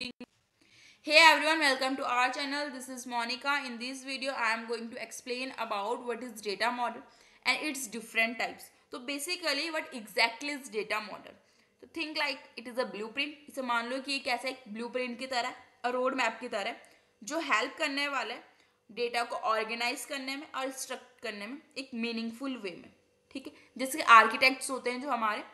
Hey everyone, welcome to our channel. This is Monica. In this video, I am going to explain about what is data model and its different types. So basically, what exactly is data model? So think like it is a blueprint. इसे मान लो कि एक ऐसा एक blueprint की तरह है, road map की तरह है, जो हेल्प करने वाला है डेटा को ऑर्गेनाइज करने में और इंस्ट्रक्ट करने में एक मीनिंगफुल वे में. ठीक है, जैसे आर्किटेक्ट्स होते हैं जो हमारे,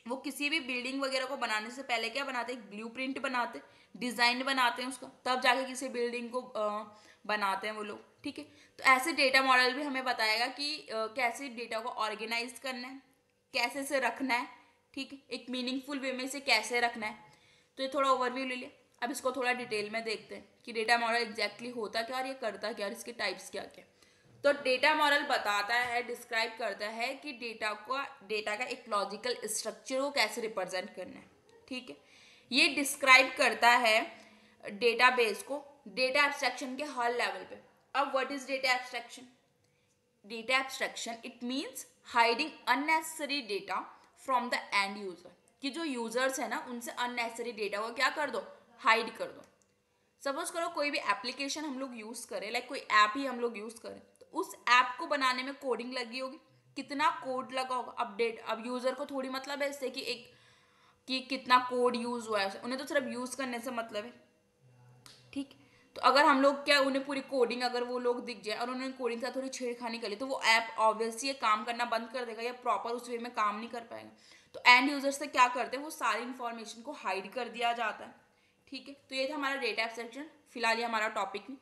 वो किसी भी बिल्डिंग वगैरह को बनाने से पहले क्या बनाते हैं, ब्लूप्रिंट बनाते, डिजाइन बनाते हैं उसका, तब जाके किसी बिल्डिंग को बनाते हैं वो लोग. ठीक है, तो ऐसे डेटा मॉडल भी हमें बताएगा कि कैसे डेटा को ऑर्गेनाइज करना है, कैसे से रखना है. ठीक है, एक मीनिंगफुल वे में इसे कैसे रखना है. तो ये थोड़ा ओवरव्यू ले लिया. अब इसको थोड़ा डिटेल में देखते हैं कि डेटा मॉडल एग्जैक्टली होता क्या और ये करता क्या और इसके टाइप्स क्या क्या. तो डेटा मॉडल बताता है, डिस्क्राइब करता है कि डेटा का एक लॉजिकल स्ट्रक्चर को कैसे रिप्रेजेंट करना है. ठीक है, ये डिस्क्राइब करता है डेटाबेस को डेटा एब्स्ट्रैक्शन के हर लेवल पे. अब what is data abstraction? Data abstraction it means hiding unnecessary data from the end user. कि जो यूजर्स है ना, उनसे अननेसेसरी डेटा को क्या कर दो, हाइड कर दो. सपोज करो कोई भी एप्लीकेशन हम लोग यूज करें, लाइक कोई ऐप ही हम लोग यूज करें, तो उस ऐप को बनाने में कोडिंग लगी होगी, कितना कोड लगा होगा. अपडेट अब यूजर को थोड़ी मतलब है इससे कि कितना कोड यूज हुआ है, उन्हें तो सिर्फ यूज करने से मतलब है. ठीक, तो अगर हम लोग क्या उन्हें पूरी कोडिंग अगर वो लोग दिख जाए और उन्होंने कोडिंग से थोड़ी छेड़खानी कर ली, तो वो ऐप ऑब्वियसली ये काम करना बंद कर देगा या प्रॉपर उस वे में काम नहीं कर पाएगा. तो एंड यूजर से क्या करते हैं, वो सारी इंफॉर्मेशन को हाइड कर दिया जाता है. ठीक है, तो ये था हमारा डेटा एब्स्ट्रैक्शन. फिलहाल ये हमारा टॉपिक नहीं.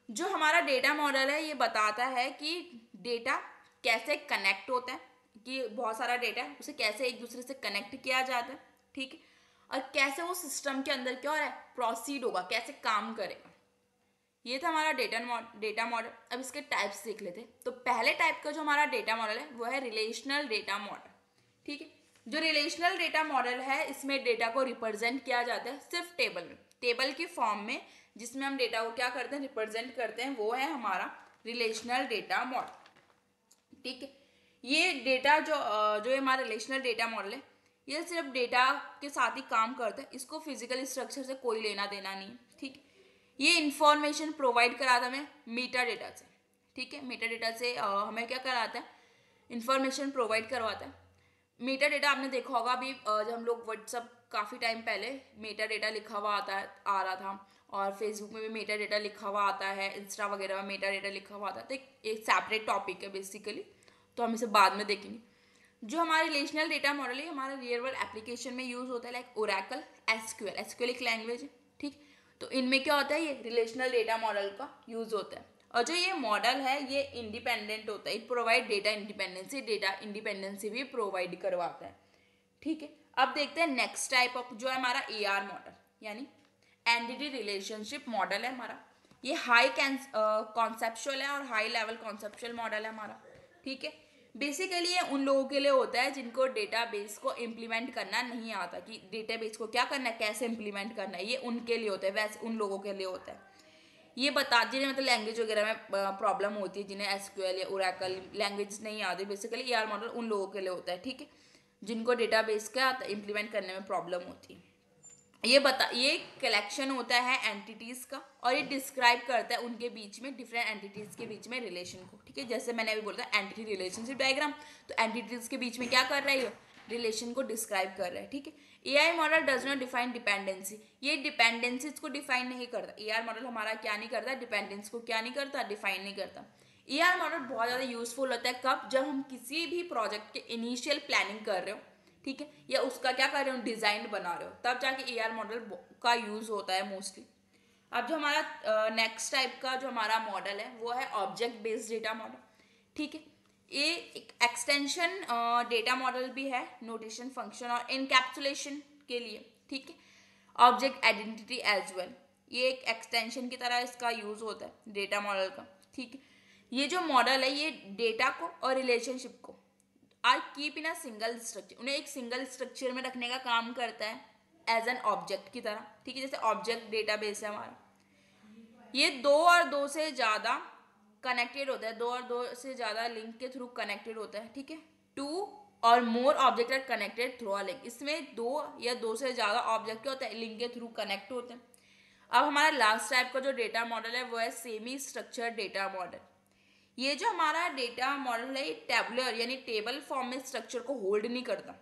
जो हमारा डेटा मॉडल है ये बताता है कि डेटा कैसे कनेक्ट होता है, कि बहुत सारा डेटा है उसे कैसे एक दूसरे से कनेक्ट किया जाता है. ठीक है, और कैसे वो सिस्टम के अंदर क्या हो रहा है, प्रोसीड होगा, कैसे काम करेगा. ये था हमारा डेटा मॉडल. अब इसके टाइप्स देख लेते हैं. तो पहले टाइप का जो हमारा डेटा मॉडल है वो है रिलेशनल डेटा मॉडल. ठीक है, जो रिलेशनल डेटा मॉडल है इसमें डेटा को रिप्रेजेंट किया जाता है सिर्फ टेबल में, टेबल की फॉर्म में, जिसमें हम डेटा को क्या करते हैं, रिप्रेजेंट करते हैं. वो है हमारा रिलेशनल डेटा मॉडल. ठीक है, ये डेटा जो ये हमारा रिलेशनल डेटा मॉडल है, ये सिर्फ डेटा के साथ ही काम करता है, इसको फिजिकल स्ट्रक्चर से कोई लेना देना नहीं है. ठीक है, ये इंफॉर्मेशन प्रोवाइड कराता है हमें मीटा डेटा से. ठीक है, मीटा डेटा से हमें क्या कराता है, इंफॉर्मेशन प्रोवाइड करवाता है. मीटा डेटा आपने देखा होगा अभी जब हम लोग व्हाट्सअप काफ़ी टाइम पहले मेटा डेटा लिखा हुआ आ रहा था, और फेसबुक में भी मेटा डेटा लिखा हुआ आता है, इंस्टा वगैरह में मेटा डेटा लिखा हुआ आता है. तो एक सेपरेट टॉपिक है बेसिकली, तो हम इसे बाद में देखेंगे. जो हमारा रिलेशनल डेटा मॉडल है हमारा रियल वर्ल्ड एप्लीकेशन में यूज होता है, लाइक ओरेकल, एसक्यूएल एक लैंग्वेज है. ठीक, तो इनमें क्या होता है, ये रिलेशनल डेटा मॉडल का यूज होता है. और जो ये मॉडल है ये इंडिपेंडेंट होता है, इट प्रोवाइड डेटा इंडिपेंडेंसी भी प्रोवाइड करवाता है. ठीक है, अब देखते हैं नेक्स्ट टाइप ऑफ जो है हमारा एआर मॉडल, यानी एंटिटी रिलेशनशिप मॉडल है हमारा. ये हाई कॉन्सेप्चुअल है और हाई लेवल कॉन्सेप्चुअल मॉडल है हमारा. ठीक है, बेसिकली ये उन लोगों के लिए होता है जिनको डेटाबेस को इम्प्लीमेंट करना नहीं आता, कि डेटाबेस को क्या करना है, कैसे इम्प्लीमेंट करना है, ये उनके लिए होता है, वैसे उन लोगों के लिए होता है. ये बता जिन्हें मतलब लैंग्वेज वगैरह में प्रॉब्लम होती है, जिन्हें एसक्यूएल या ओरेकल लैंग्वेज नहीं आती, बेसिकली एआर मॉडल उन लोगों के लिए होता है. ठीक है, जिनको डेटाबेस का इम्प्लीमेंट करने में प्रॉब्लम होती है. ये कलेक्शन होता है एंटिटीज का, और ये डिस्क्राइब करता है उनके बीच में, डिफरेंट एंटिटीज के बीच में रिलेशन को. ठीक है, जैसे मैंने अभी बोला था एंटिटी रिलेशनशिप डायग्राम, तो एंटिटीज के बीच में क्या कर रही है, रिलेशन को डिस्क्राइब कर रहा है. ठीक है, AI model does not define dependency. ये डिपेंडेंसीज को डिफाइन नहीं करता. एआर मॉडल हमारा क्या नहीं करता, डिपेंडेंस को क्या नहीं करता, डिफाइन नहीं करता. एआर मॉडल बहुत ज़्यादा यूजफुल होता है कब, जब हम किसी भी प्रोजेक्ट के इनिशियल प्लानिंग कर रहे हो, ठीक है, या उसका क्या कर रहे हो, डिजाइन बना रहे हो, तब जाके एआर मॉडल का यूज होता है मोस्टली. अब जो हमारा नेक्स्ट टाइप का जो हमारा मॉडल है वो है ऑब्जेक्ट बेस्ड डेटा मॉडल. ठीक है, ये एक एक्सटेंशन डेटा मॉडल भी है, नोटेशन, फंक्शन और इनकैप्सुलेशन के लिए. ठीक है, ऑब्जेक्ट आइडेंटिटी एज वेल, ये एक एक्सटेंशन की तरह इसका यूज होता है डेटा मॉडल का. ठीक है, ये जो मॉडल है ये डेटा को और रिलेशनशिप को are keep in a single structure, उन्हें एक सिंगल स्ट्रक्चर में रखने का काम करता है एज एन ऑब्जेक्ट की तरह. ठीक है, जैसे ऑब्जेक्ट डेटाबेस है हमारा, ये दो और दो से ज़्यादा कनेक्टेड होता है, दो और दो से ज़्यादा लिंक के थ्रू कनेक्टेड होता है. ठीक है, टू और more object are connected through a link. इसमें दो या दो से ज़्यादा ऑब्जेक्ट क्या होता है, लिंक के थ्रू कनेक्ट होते हैं। अब हमारा लास्ट टाइप का जो डेटा मॉडल है वो है सेमी स्ट्रक्चर्ड डेटा मॉडल। ये जो हमारा डेटा मॉडल है ये टेबुलर यानी टेबल फॉर्म में स्ट्रक्चर को होल्ड नहीं करता।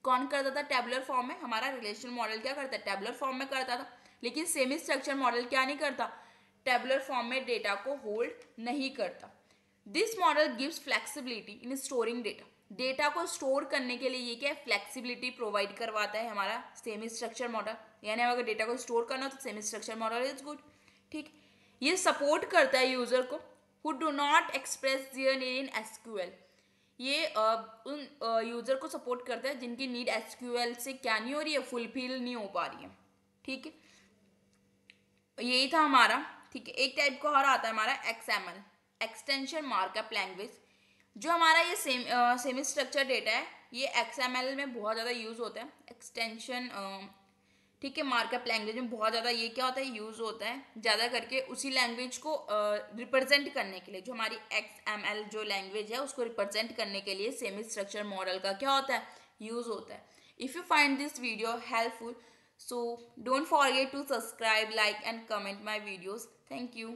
कौन करता था टेबुलर फॉर्म में, हमारा रिलेशनल मॉडल क्या करता है, टेबुलर फॉर्म में करता था। लेकिन सेमी स्ट्रक्चर मॉडल क्या नहीं करता, टेबुलर फॉर्म में डेटा को होल्ड नहीं करता। This model gives flexibility in storing data. Data को स्टोर करने के लिए ये क्या है, फ्लेक्सिबिलिटी प्रोवाइड करवाता है हमारा सेमी स्ट्रक्चर मॉडल। यानी अगर डेटा को स्टोर करना हो तो semi structure model is good. ठीक, ये सपोर्ट करता है यूजर को who do not express their need in SQL. ये उन यूजर को सपोर्ट करता है जिनकी नीड एसक्यूएल से क्या नहीं हो रही है, फुलफिल नहीं हो पा रही है। ठीक है, यही था हमारा। ठीक है, एक टाइप का और आता है हमारा एक्सएमएल, एक्सटेंशन मार्कअप लैंग्वेज। जो हमारा ये सेमी स्ट्रक्चर डेटा है ये एक्सएमएल में बहुत ज़्यादा यूज़ होता है, एक्सटेंशन। ठीक है, मार्कअप लैंग्वेज में बहुत ज़्यादा ये क्या होता है, यूज़ होता है ज़्यादा करके उसी लैंग्वेज को रिप्रेजेंट करने के लिए। जो हमारी एक्सएमएल जो लैंग्वेज है उसको रिप्रेजेंट करने के लिए सेमी स्ट्रक्चर मॉडल का क्या होता है, यूज़ होता है। If you find this video helpful, so don't forget to subscribe, like and comment my videos. Thank you.